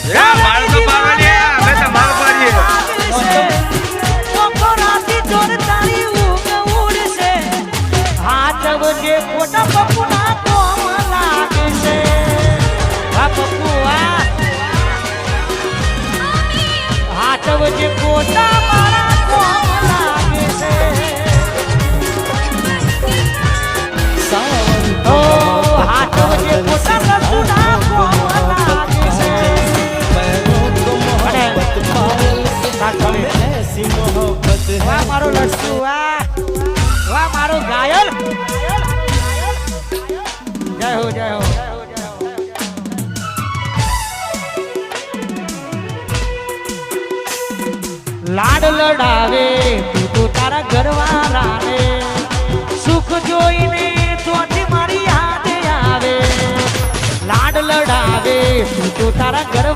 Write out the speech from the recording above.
મારું તો પાવને અમે તો માર પાડીએ કોકો રાતી જોર તારી ઊંઘ ઉડશે હાથ વજે કોટા પપ્પુના કોમ લાગે છે આ પપ્પુ આ હાથ વજે કોટા મારા કોમ લાગે છે ઓ હાથ વજે કોટા પપ્પુના કોમ લાગે છે વાહ મારો લડસુ વાહ વાહ મારો ઘાયલ જય હો જય હો લાડ લડાવે તું તો તારા ઘરવાળાને સુખ જોઈને તોથી મારી યાદ આવે લાડ લડાવે તું તો તારા ઘર